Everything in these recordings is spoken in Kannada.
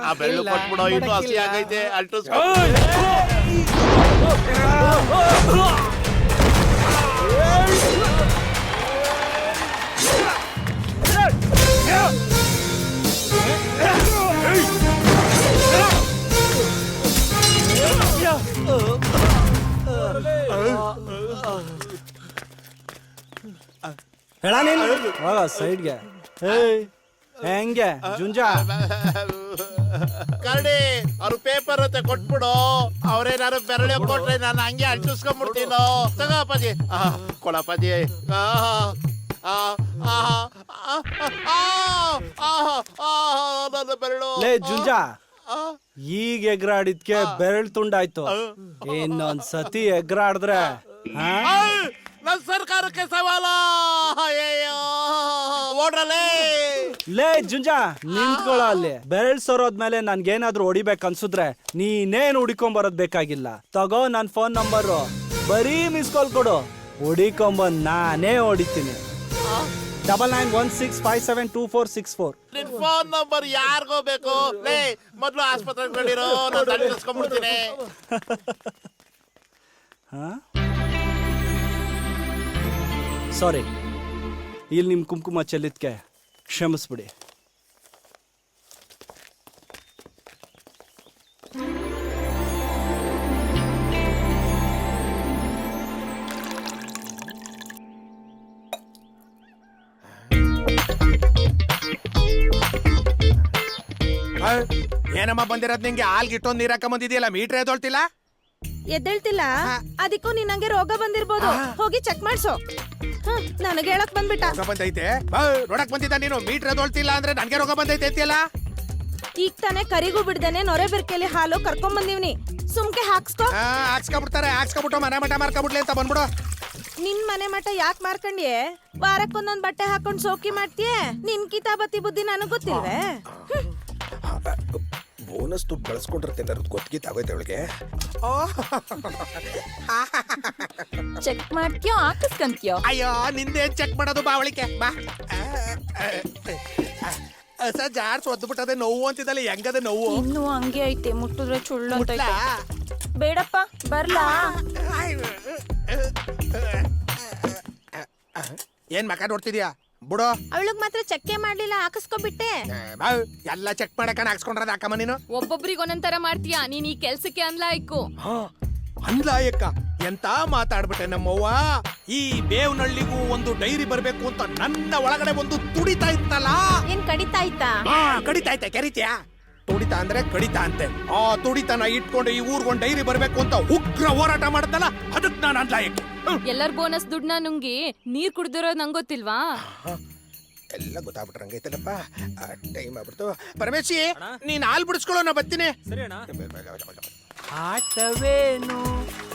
ಆ ಬೆಳ್ಳು ಕೊಟ್ಬಿಡೋ, ಇನ್ನು ಹಸಿ ಆಗೈತೆ. ಹೇಳ ನೀನು ಸೈಡ್ಗೆ ಹೆಂಗೆ ಜುಂಜಾ ಕರಡಿ ಅವ್ರು ಪೇಪರ್ ಅಂತ ಕೊಟ್ಬಿಡು. ಅವ್ರೇನಾರು ಬೆರಳೆ ಕೊಟ್ರೆ ನಾನು ಹಂಗೆ ಅಂಟಿಸ್ಕೊಂಡ್ಬಿಡ್ತೀನೋ. ತಗೋ ಅಪ್ಪಾಜಿ, ಕೊಡಪ್ಪಾಜಿ. ನನ್ನ ಬೆರಳು. ಲೇ ಜುಂಜಾ, ಈಗ ಎಗ್ರಾಡಿದ್ಕೆ ಬೆರಳು ತುಂಡಾಯ್ತು. ಇನ್ನೊಂದ್ಸತಿ ಎಗ್ರಾಡಿದ್ರೆ ನನ್ ಸರ್ಕಾರಕ್ಕೆ ಸವಾಲ. ಓಡ್ರಲೇ. ಲೇ ಜುಂಜಾ, ನಿಂತ್ಕೊಳ್ಳ ಅಲ್ಲಿ. ಬೆರಳ್ ಸೋರೋದ್ಮೇಲೆ ನನ್ಗೇನಾದ್ರೂ ಹೊಡಿಬೇಕು ಅನ್ಸುದ್ರೆ ನೀನೇನ್ ಹುಡಿಕೊಂಬರೋದ್ ಬೇಕಾಗಿಲ್ಲ. ತಗೋ ನನ್ ಫೋನ್ ನಂಬರು, ಬರೀ ಮಿಸ್ ಕಾಲ್ ಕೊಡು, ಹುಡಿಕೊಂಬಂದ್ ನಾನೇ ಹೊಡಿತೀನಿ. 9916572464. ನಿನ್ ಫೋನ್ ನಂಬರ್ ಯಾರಿಗೋ ಬೇಕು. ಲೇ ಮೊದ್ಲು ಆಸ್ಪತ್ರೆಗೆ ನಡೀರೋ, ನಾನು ತಡೆಸ್ಕೊಂಡ್ಬಿಡ್ತೀನಿ. ಸಾರಿ, ಇಲ್ಲಿ ನಿಮ್ ಕುಂಕುಮ ಚೆಲ್ಲಿದ್ಕೆ ಕ್ಷಮಿಸ್ಬಿಡಿ. ಏನಮ್ಮ ಬಂದಿರೋದ್ ನಿಂಗೆ? ಹಾಲ್ಗಿಟ್ಟೊಂದು ನೀರಾಕ ಬಂದಿದೆಯಲ್ಲ, ಮೀಟ್ರ್ ಎದೊಳ್ತಿಲ್ಲ. ಎದ್ದೇಳ್ತಿಲ್ಲ, ಅದಕ್ಕೂ ನಿನ್ನಂಗೆ ರೋಗ ಬಂದಿರ್ಬೋದು. ಹೋಗಿ ಚೆಕ್ ಮಾಡ್ಸೋ. ನನಗೆ ಹೇಳಕ್ ಬಂದ್ಬಿಟ್ಟ. ರೋಗ ಬಂದೈತೆ ನೋಡಕ್ ಬಂದಿದ್ದ ನೀನು. ಮೀಟ್ರ್ ಎದೊಳ್ತಿಲ್ಲ ಅಂದ್ರೆ ನನ್ಗೆ ರೋಗ ಬಂದೈತೆ ಅಂತೀಯಲ್ಲ. ಈಗ ತಾನೇ ಕರಿಗೂ ಬಿಡ್ದೇನೆ ನೊರೆ ಬೆರ್ಕೆಲಿ ಹಾಲು ಕರ್ಕೊಂಡ್ ಬಂದಿವ್ನಿ. ಸುಮ್ಕೆ ಹಾಕ್ಸ್ಕೊ. ಹಾಕ್ಸ್ಕೊಬಿಡ್ತಾರೆ, ಹಾಕ್ಸ್ಕೊಬಿಟ್ಟು ಮನೆ ಮಠ ಮಾರ್ಕೊಬಿಡ್ಲಿ ಅಂತ ಬಂದ್ಬಿಡು. ನಿನ್ ಮನೆ ಮಠ ಯಾಕೆ ಮಾರ್ಕಂಡ್ಯೆ? ವಾರಕ್ಕೊಂದೊಂದ್ ಬಟ್ಟೆ ಹಾಕೊಂಡ್ ಸೋಕಿ ಮಾಡ್ತೀಯ. ನಿನ್ ಕಿತಾಬತ್ತಿ ಬುದ್ಧಿ ನನಗ್ ಗೊತ್ತಿಲ್ವೇ? ಬೋನಸ್ ದುಡ್ಡು ಬಳಸ್ಕೊಂಡಿರ್ತೇನೆ, ಗೊತ್ತಿಗೆ ತಗೋಯ್ತೆ ಅವಳಿಗೆ. ಚೆಕ್ ಮಾಡ್ತೀಯೋ ಹಾಕಿಸ್ಕಂತೀಯೋ? ಅಯ್ಯೋ, ನಿಂದೆ ಚೆಕ್ ಮಾಡೋದು ಬಾ ಅವಳಿಗೆ ಬಾ. ಸರ್ ಜಾಡ್ಸ್ ಒದ್ಬಿಟ್ಟದೆ, ನೋವು ಅಂತಿದ್ದಲ್ಲ, ಹೆಂಗದೆ ನೋವು? ಇನ್ನು ಹಂಗೆ ಐತೆ, ಮುಟ್ಟಿದ್ರೆ ಚುಳ್ಳು ಅಂತ. ಬೇಡಪ್ಪ, ಬರ್ಲಾ? ಏನ್ ಮಕ ನೋಡ್ತಿದ್ಯಾ ಬಿಡು. ಅವಳಗ್ ಮಾತ್ರ ಚೆಕ್ ಮಾಡ್ಲಿಲ್ಲ, ಹಾಕಿಸ್ಕೊಬಿಟ್ಟೆ. ಎಲ್ಲ ಚೆಕ್ ಮಾಡಕ ಹಾಕ್ಸ್ಕೊಂಡ್ರದ ಅಕ್ಕಮ್ಮ ನೀನು. ಒಬ್ಬೊಬ್ರಿಗೆ ಒಂದೊಂದರ ಮಾಡ್ತೀಯಾ ನೀನ್. ಈ ಕೆಲ್ಸಕ್ಕೆ ಅನ್ಲಾಯ್ಕು. ಅನ್ಲಾಯಕ್ಕ ಎಂತ ಮಾತಾಡ್ಬಿಟ್ಟೆ ನಮ್ಮವ್ವ. ಈ ಬೇವ್ನಳ್ಳಿಗೂ ಒಂದು ಡೈರಿ ಬರ್ಬೇಕು ಅಂತ ನನ್ನ ಒಳಗಡೆ ಒಂದು ತುಡಿತಾ ಇತ್ತಲ್ಲ. ಏನ್ ಕಡಿತಾ ಇತ್ತಾ? ಕಡಿತಾ ಇತ್ತ, ಕೆರಿತ್ಯಾ? ತುಡಿತಾ ಅಂದ್ರೆ ಕಡಿತಾ ಅಂತೆ. ಆ ತುಡಿತನ ಇಟ್ಕೊಂಡು ಈ ಊರ್ಗೊಂದು ಡೈರಿ ಬರ್ಬೇಕು ಅಂತ ಉಗ್ರ ಹೋರಾಟ ಮಾಡತ್ತಲ್ಲ, ಅದಕ್ ನಾನು ಅನ್ಲಾಯಕ್ಕೆ. ಎಲ್ಲರ ಬೋನಸ್ ದುಡ್ಡನ್ನ ನುಂಗಿ ನೀರ್ ಕುಡ್ದಿರೋ ನಂಗೆ ಗೊತ್ತಿಲ್ವಾ? ಎಲ್ಲ ಗೊತ್ತಾಗ್ಬಿಟ್ರಂಗೈತಲ್ಲಪ್ಪ. ಟೈಮ್ ಆಗ್ಬಿಡ್ತು. ಪರಮೇಶಿ, ನೀನ್ ಹಾಲ್ ಬಿಡಿಸ್ಕೊಳ್ಳೋ, ನಾ ಬರ್ತೀನಿ. ಆಟವೇನು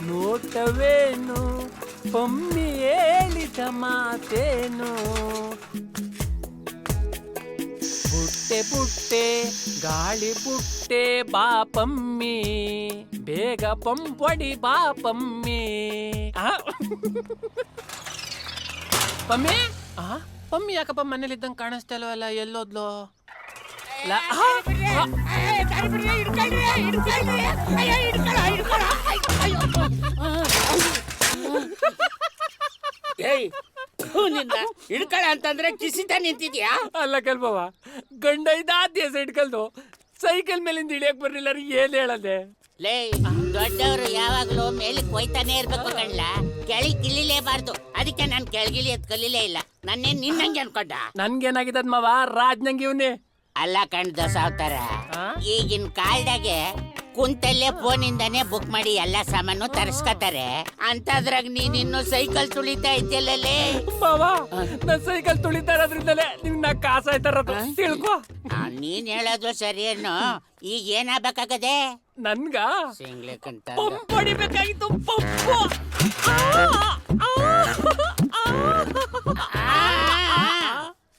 ನೋಟವೇನು ಪಮ್ಮಿ ಹೇಳಿದ ಮಾತೇನು, ಬುಟ್ಟೆ ಬುಟ್ಟೆ ಗಾಳಿ ಬುಟ್ಟೆ ಬಾ ಪಮ್ಮಿ, ಬೇಗ ಪಂಪೊಡಿ ಬಾ ಪಮ್ಮಿ. ಪಮ್ಮಿ ಪಮ್ಮಿ ಯಾಕಪ್ಪ ಮನೇಲಿದ್ದಂಗೆ ಕಾಣಿಸ್ತಾ ಇಲ್ವಲ್ಲ? ಎಲ್ಲೋದ್ಲು? ಏಯ್ ನಿನ್ನ ಹಿಡ್ಕಳ ಅಂತಂದ್ರೆ ಕಿಸಿತ ನಿಂತಿದ್ಯಾ? ಅಲ್ಲ ಕಲ್ಪವ, ಗಂಡ ಇದಾದ ಸೈಡ್ ಕಲ್ದು ಸೈಕಲ್ ಮೇಲಿಂದ ಇಳಿಯಕ್ ಬರ್ಲಿಲ್ಲ ರೀ, ಏನ್ ಹೇಳದೆ? ಲೇ, ದೊಡ್ಡವರು ಯಾವಾಗ್ಲೂ ಮೇಲಕ್ಕೆ ಹೋಯ್ತಾನೆ ಇರ್ಬೇಕು ಕಣ್ಲ, ಕೆಳಗೆ ಇಳಿಲೇಬಾರ್ದು. ಅದಕ್ಕೆ ನಾನು ಕೆಳಗಿಳಿಯೋದ್ ಕಲೀಲೇ ಇಲ್ಲ. ನನ್ನೇನ್ ನಿನ್ನಂಗೆ ಅನ್ಕೊಂಡ? ನನ್ಗೇನಾಗಿದ್ದದ್ ಮಾವ, ರಾಜ್ನಂಗೆ ಇವನೇ. ಅಲ್ಲ ಕಣ್ ದಸಾವ್ತಾರ, ಈಗಿನ ಕಾಲದಾಗೆ ಕುಂತಲ್ಲೇ ಫೋನಿಂದಾನೇ ಬುಕ್ ಮಾಡಿ ಎಲ್ಲಾ ಸಾಮಾನು ತರಿಸ್ಕೊತಾರೆ. ಅಂತದ್ರಾಗ ನೀನ್ ಇನ್ನು ಸೈಕಲ್ ತುಳಿತಾ ಇದ್ಯಲ್ಲೇ. ಮಾವ, ನನ್ ಸೈಕಲ್ ತುಳಿತಾ ಇರೋದ್ರಿಂದಲೇ ನಿಮ್ ನಾ ಕಾಸ ಆಯ್ತಾರದು, ತಿಳ್ಕೊ. ನೀನ್ ಹೇಳೋದು ಸರಿಯೇನು? ಈಗ ಏನಾಗಬೇಕಾಗದೆ? ನನ್ಗ ಸಿಂಗ್ಲೆಕ್ಕಂತ ಪಂಪ್ ಹೊಡಿಬೇಕಾಗಿತ್ತು, ಪಂಪು.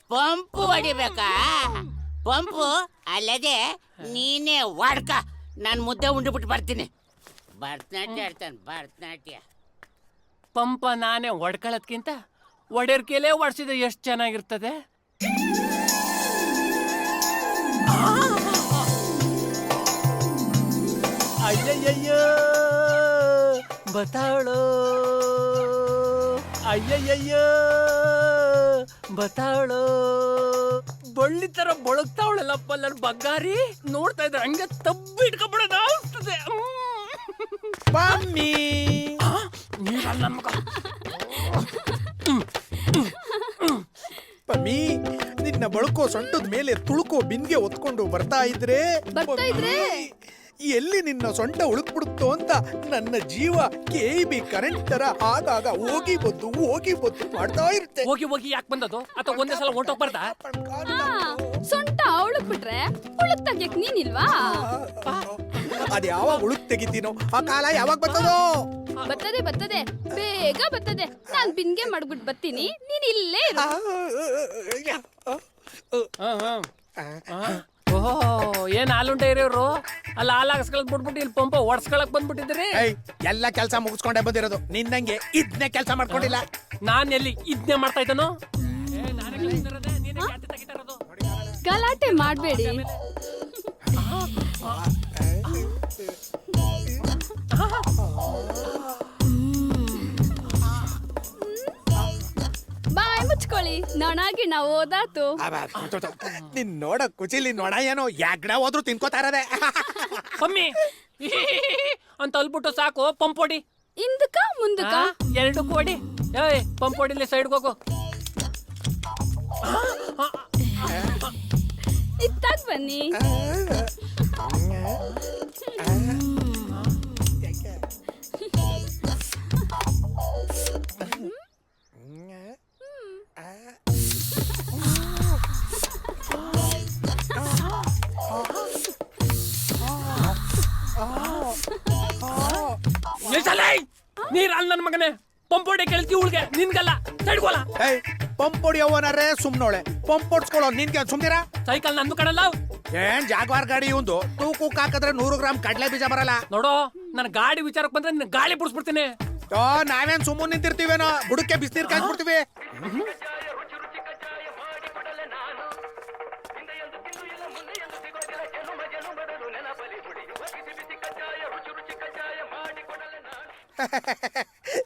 ಪಂಪು ಹೊಡಿಬೇಕಾ? ಪಂಪು ಅಲ್ಲದೆ ನೀನೇ ವಾಡ್ಕ. ನಾನು ಮುದ್ದೆ ಉಂಡ್ಬಿಟ್ಟು ಬರ್ತೀನಿ. ಭರತನಾಟ್ಯ ಆಡ್ತಾನೆ, ಭರತನಾಟ್ಯ. ಪಂಪ ನಾನೇ ಹೊಡ್ಕೊಳ್ಳೋದ್ಕಿಂತ ಒಡೆರ್ಕೆಲೆ ಹೊಡ್ಸಿದ್ರೆ ಎಷ್ಟು ಚೆನ್ನಾಗಿರ್ತದೆ. ಅಯ್ಯಯ್ಯಯ್ಯೋ ಬತಾಳೋ, ಅಯ್ಯಯ್ಯಯ್ಯೋ ಬತಾಳೋ, ಬಳ್ಳಿ ತರ ಬಳಗ್ತಾವಳಲ್ಲಪ್ಪ ನನ್ನ ಬಂಗಾರಿ. ನೋಡ್ತಾ ಇದ್ರೆ ಹಂಗೆ ತಬ್ಬು ಇಟ್ಕೊಬಿಡೋದ ಅನ್ಸ್ತದೆ. ಪಮ್ಮಿ ನೀರಲ್ಲ ನಮ್ಗ. ಪಮ್ಮಿ, ನಿನ್ನ ಬಳ್ಕೋ ಸೊಂಟದ ಮೇಲೆ ತುಳುಕೋ ಬಿನ್ಗೆ ಒತ್ಕೊಂಡು ಬರ್ತಾ ಇದ್ರೆ ಎಲ್ಲಿ ನಿನ್ನ ಸೊಂಟ ಉಳುಕ್ಬಿಡುತ್ತೋ ಅಂತ ನನ್ನ ಜೀವ KEB ಕರೆಂಟ್ ತರ ಆಗಾಗ ಹೋಗಿ ಬದ್ದು ಮಾಡ್ತಾ ಇರುತ್ತೆ. ಹೋಗಿ ಹೋಗಿ ಯಾಕೆ ಬಂದದು? ಅಥವಾ ಒಂದೇ ಸಲ ಹೊಂಟೋಗ್ಬಾರ್ದ? ಸೊಂಟ ಅವಳಕ್ ಬಿಟ್ರೆ ಉಳುಕ್ ತೆಗಿಯಕ್ ನೀನಿಲ್ವಾ? ಅದ್ ಯಾವಾಗ ಉಳುಕ್ ತೆಗಿತೀನೋ ಆ ಕಾಲ ಯಾವಾಗ ಬರ್ತದೋ? ಬರ್ತದೆ ಬೇಗ ಬರ್ತದೆ. ನಾನ್ ಬಿನ್ಗೆ ಮಾಡ್ಬಿಟ್ಟು ಬರ್ತೀನಿ, ನೀನ್ ಇಲ್ಲೇ ಇರು. ಓಹೋ, ಏನ್ ಹಾಲುಂಟೆ ಇರೋರು ಅಲ್ಲ, ಹಾಲು ಹಾಕ್ಸ್ಕೊಳಕ್ ಬಿಟ್ಬಿಟ್ಟು ಇಲ್ಲಿ ಪಂಪ ಹೊಡ್ಸ್ಕೊಳಕ್ ಬಂದ್ಬಿಟ್ಟಿದ್ರಿ. ಎಲ್ಲ ಕೆಲಸ ಮುಗಿಸ್ಕೊಂಡೇ ಬಂದಿರೋದು. ನಿನ್ನಂಗೆ ಇದನ್ನೇ ಕೆಲಸ ಮಾಡ್ಕೊಂಡಿಲ್ಲ. ನಾನ್ ಎಲ್ಲಿ ಇದ್ನೇ ಮಾಡ್ತಾ ಇದ್ದಾನೋ? ಗಲಾಟೆ ಮಾಡ್ಬೇಡಿ. ಬಾಯ್ ಮುಚ್ಕೊಳ್ಳಿ, ನೊಣಾಗಿ ನಾವು ಓದಾತು. ನಿನ್ ನೋಡ ಕುಚಿಲಿ ನೊಣ ಏನೋ ಯಾಗ್ಡ ಹೋದ್ರು ತಿನ್ಕೋತಾ ಇರೋದೆ. ಕಮ್ಮಿ ಅಂತ ಅಲ್ಬಿಟ್ಟು ಸಾಕು, ಪಂಪ್ ಹೊಡಿ. ಹಿಂದಕ್ಕ ಮುಂದಕ್ಕ ಎರಡು ಕೊಡಿ. ಏಯ್, ಪಂಪ್ ಹೊಡಿಲಿ, ಸೈಡ್ ಹೋಗು. ಇತ್ತಾಗ ಬನ್ನಿ. ನೀರ್ ಅಲ್ಲ ನನ್ ಮಗನೇ, ಪಂಪ್ ಹೊಡಿ ಕೇಳ್ತಿ ಉಳ್ಗೆ, ನಿನ್ಗಲ್ಲ. ಸೈಡ್ಗೋಲ. ಪಂಪ್ ಹೊಡಿಯೋವನಾರೆ ಸುಮ್ನೋಳೆ, ಪಂಪ್ ಹೊಡ್ಸ್ಕೊಳ್ಳೋ ನಿನ್ಗೆ ಸುಮ್ನಿರಾ? ಸೈಕಲ್ ನಂದು ಕಣಲ್ಲ. ಏನ್ ಜಾಗ್ವಾರ್ ಗಾಡಿ ಇವಂದು? ತೂಕು ಹಾಕಿದ್ರೆ 100 ಗ್ರಾಮ್ ಕಡ್ಲೆ ಬೀಜ ಬರಲ್ಲ. ನೋಡೋ, ನನ್ ಗಾಡಿ ವಿಚಾರಕ್ಕೆ ಬಂದ್ರೆ ನಿನ್ನ ಗಾಳಿ ಬಿಡಿಸ್ಬಿಡ್ತೀನಿ. ನಾವೇನ್ ಸುಮ್ಮನೆ ನಿಂತಿರ್ತೀವೇನೋ, ಬುಡಕ್ಕೆ ಬಿಸಿನೀರ್ ಕಾಯ್ಬಿಡ್ತೀವಿ.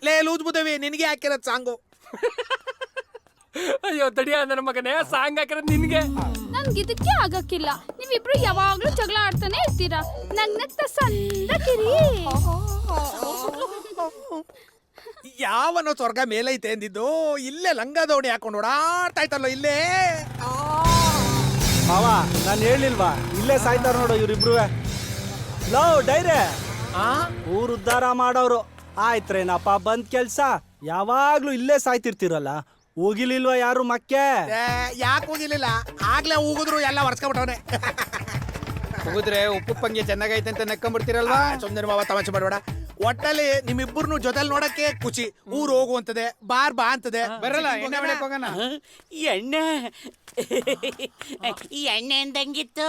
ಲೇ ಲೂಜ್ ಬುದವಿ, ನಿನ್ಗೆ ಹಾಕಿರೋದ್ ಸಾಂಗು. ಅಯ್ಯೋ ತಡಿಯ ನನ್ನ ಮಗನೇ, ಸಾಂಗ್ ಹಾಕಿರೋದ್ ನಿನ್ಗೆ. ನನ್ಗೆ ಇದಕ್ಕೆ ಆಗಕ್ಕಿಲ್ಲ. ನೀವಿಬ್ರು ಯಾವಾಗ್ಲೂ ಜಗಳ ಆಡ್ತಾನೆ ಇರ್ತೀರಾ. ನಗ್ನಗ್ತ ಸಂದಕಿರಿ. ಯಾವನೋ ಸ್ವರ್ಗ ಮೇಲೈತೆ ಅಂದಿದ್ದು, ಇಲ್ಲೇ ಲಂಗ ದೋಣಿ ಹಾಕೊಂಡು ಓಡಾಡ್ತಾ ಇತ್ತಲ್ಲ ಇಲ್ಲೇ. ಮಾವ, ನಾನು ಹೇಳಿಲ್ವಾ ಇಲ್ಲೇ ಸಾಯ್ತಾರ ನೋಡು ಇವ್ರಿಬ್ರು. ಲವ್ ಡೈರೆ ಊರ್ ಉದ್ಧಾರ ಮಾಡೋರು ಆಯ್ತ್ರೇನಪ್ಪ, ಬಂದ್ ಕೆಲ್ಸ. ಯಾವಾಗ್ಲೂ ಇಲ್ಲೇ ಸಾಯ್ತಿರ್ತಿರಲ್ಲ, ಹೋಗಿಲಿಲ್ವಾ ಯಾರು ಮಕ್ಕೆ? ಯಾಕೆ ಹೋಗಿಲಿಲ್ಲ? ಆಗ್ಲೇ ಹೋಗಿದ್ರು ಎಲ್ಲ ಒರ್ಸ್ಕೊಬಿಟ್ಟವನೆ. ಹೋಗಿದ್ರೆ ಉಪ್ಪು ಪಂಗೆ ಚೆನ್ನಾಗೈತೆ ಅಂತ ನೆಕ್ಕೊಂಡ್ಬಿಡ್ತೀರಲ್ವಾ? ಸುಮ್ನೆ ಮಾವ ತಮಾಷೆ ಮಾಡಬೇಡ. ಒಟ್ಟಲ್ಲಿ ನಿಮ್ಮಿಬ್ಬರನ್ನು ಜೊತೆಲಿ ನೋಡಕ್ಕೆ ಖುಷಿ. ಊರು ಹೋಗು ಅಂತದೆ, ಬಾರ್ ಬಾ ಅಂತದೆ. ಬರಲ್ಲ, ಎಣ್ಣೆ ಹೊಡ್ಯಕ್ ಹೋಗೋಣ. ಎಣ್ಣೆ ಈ ಎಣ್ಣೆ ಎಂದಂಗಿತ್ತು?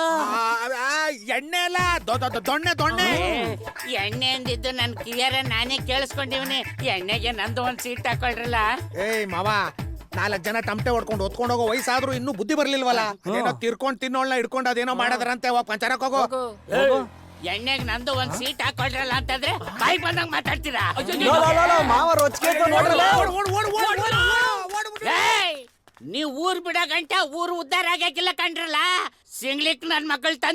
ಎಣ್ಣೆ ಅಲ್ಲ, ದೊಣ್ಣೆ ದೊಣ್ಣೆ. ಎಣ್ಣೆ ಎಂದಿದ್ದು ನನ್ ಕಿವಿಯಾರ ನಾನೇ ಕೇಳಿಸ್ಕೊಂಡಿವ್ನಿ. ಎಣ್ಣೆಗೆ ನಂದು ಒಂದ್ ಸೀಟ್ ಹಾಕೊಳ್ರಲ್ಲ. ಏಯ್ ಮಾವ, 4 ಜನ ಟಮಟೆ ಹೊಡ್ಕೊಂಡು ಹೊತ್ಕೊಂಡು ಹೋಗೋ ವಯಸ್ಸಾದ್ರೂ ಇನ್ನೂ ಬುದ್ಧಿ ಬರ್ಲಿಲ್ವಲ್ಲ? ಏನೋ ತಿರ್ಕೊಂಡ್ ತಿನ್ನೋಳ್ನ ಹಿಡ್ಕೊಂಡು ಅದೇನೋ ಮಾಡದ್ರಂತೆ. ಹೋಗ್ ಪಂಚರಕ್ ಹೋಗೋ. ಎಣ್ಣೆಗ್ ನಂದು ಒಂದ್ ಸೀಟ್ ಹಾಕೊಳ್ರಲ್ಲ ಅಂತಂದ್ರೆ ಬಾಯಿ ಬಂದಂಗ್ ಮಾತಾಡ್ತೀರಾ ಮಾವ ರೊಚ್ಕೆ ನೋಡ್ರಲ್ಲ ಏಯ್! ನೀವ್ ಊರ್ ಬಿಡೋ ಗಂಟ ಊರು ಉದ್ದಾರ ಆಗಕ್ಕಿಲ್ಲ ಕಂಡ್ರಲ್ಲ ಸಿಂಗ್ಲಿಕ್ ನನ್ ಮಕ್ಕಳು